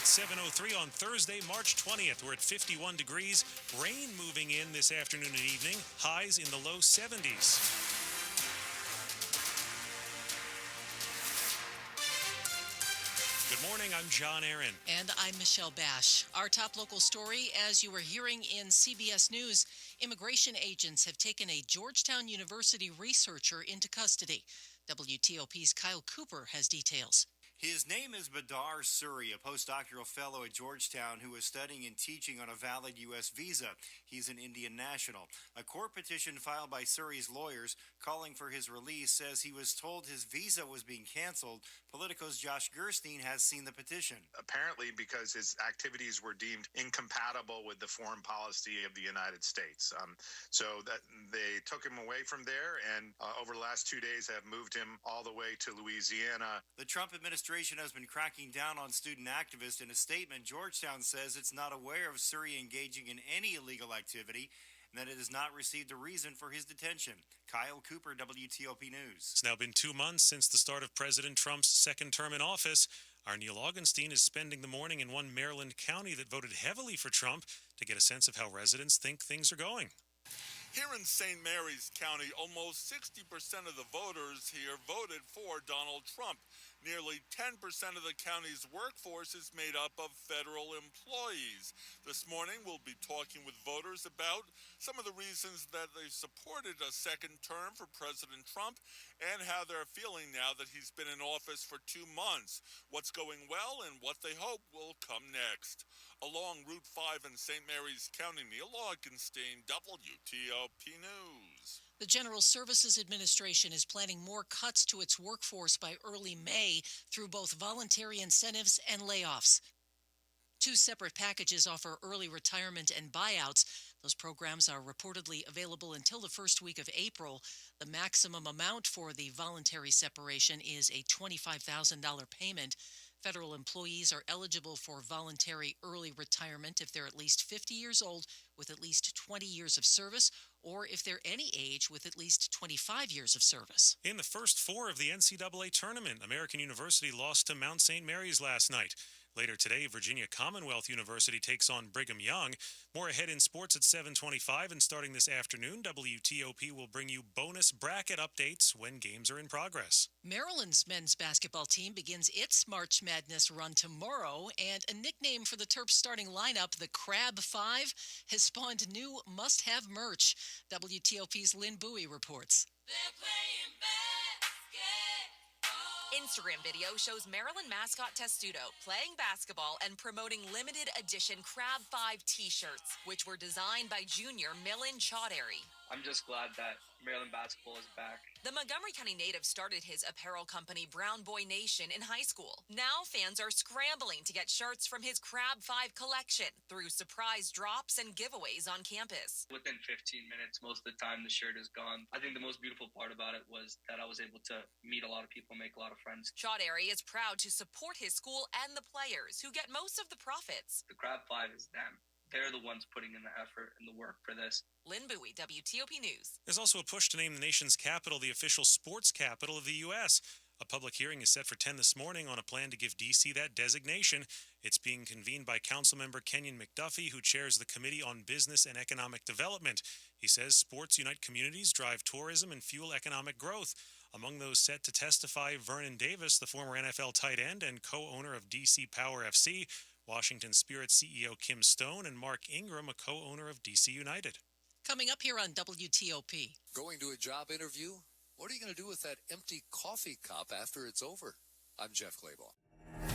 It's 7:03 on Thursday, March 20th. We're at 51 degrees. Rain moving in this afternoon and evening. Highs in the low 70s. Good morning, I'm John Aaron. And I'm Michelle Basch. Our top local story, as you were hearing in CBS News, immigration agents have taken a Georgetown University researcher into custody. WTOP's Kyle Cooper has details. His name is Badar Suri, a postdoctoral fellow at Georgetown who is studying and teaching on a valid U.S. visa. He's an Indian national. A court petition filed by Suri's lawyers calling for his release says he was told his visa was being canceled. Politico's Josh Gerstein has seen the petition. Apparently because his activities were deemed incompatible with the foreign policy of the United States. So that they took him away from there and over the last 2 days have moved him all the way to Louisiana. The Trump administration has been cracking down on student activists. In a statement, Georgetown says it's not aware of Suri engaging in any illegal activity and that it has not received a reason for his detention. Kyle Cooper, WTOP News. It's now been 2 months since the start of President Trump's second term in office. Our Neil Augenstein is spending the morning in one Maryland county that voted heavily for Trump to get a sense of how residents think things are going. Here in St. Mary's County, almost 60% of the voters here voted for Donald Trump. Nearly 10% of the county's workforce is made up of federal employees. This morning, we'll be talking with voters about some of the reasons that they supported a second term for President Trump and how they're feeling now that he's been in office for 2 months, what's going well and what they hope will come next. Along Route 5 in St. Mary's County, Neil Augenstein, WTOP News. The General Services Administration is planning more cuts to its workforce by early May through both voluntary incentives and layoffs. 2 separate packages offer early retirement and buyouts. Those programs are reportedly available until the first week of April. The maximum amount for the voluntary separation is a $25,000 payment. Federal employees are eligible for voluntary early retirement if they're at least 50 years old with at least 20 years of service, or if they're any age with at least 25 years of service. In the first 4 of the NCAA tournament, American University lost to Mount St. Mary's last night. Later today, Virginia Commonwealth University takes on Brigham Young. More ahead in sports at 7:25, and starting this afternoon, WTOP will bring you bonus bracket updates when games are in progress. Maryland's men's basketball team begins its March Madness run tomorrow, and a nickname for the Terps starting lineup, the Crab 5, has spawned new must-have merch. WTOP's Lynn Bowie reports. They're playing basketball. Instagram video shows Maryland mascot Testudo playing basketball and promoting limited edition Crab 5 t-shirts, which were designed by junior Millen Chaudhary. I'm just glad that Maryland basketball is back. The Montgomery County native started his apparel company Brown Boy Nation in high school. Now fans are scrambling to get shirts from his Crab 5 collection through surprise drops and giveaways on campus. Within 15 minutes, most of the time, the shirt is gone. I think the most beautiful part about it was that I was able to meet a lot of people, make a lot of friends. Chaudhary is proud to support his school and the players who get most of the profits. The Crab 5 is them. They're the ones putting in the effort and the work for this. Lynn Bowie, WTOP News. There's also a push to name the nation's capital the official sports capital of the U.S. A public hearing is set for 10 this morning on a plan to give D.C. that designation. It's being convened by Councilmember Kenyon McDuffie, who chairs the Committee on Business and Economic Development. He says sports unite communities, drive tourism, and fuel economic growth. Among those set to testify, Vernon Davis, the former NFL tight end and co-owner of DC Power FC, Washington Spirit CEO Kim Stone, and Mark Ingram, a co-owner of DC United. Coming up here on WTOP. Going to a job interview? What are you going to do with that empty coffee cup after it's over? I'm Jeff Clabaugh.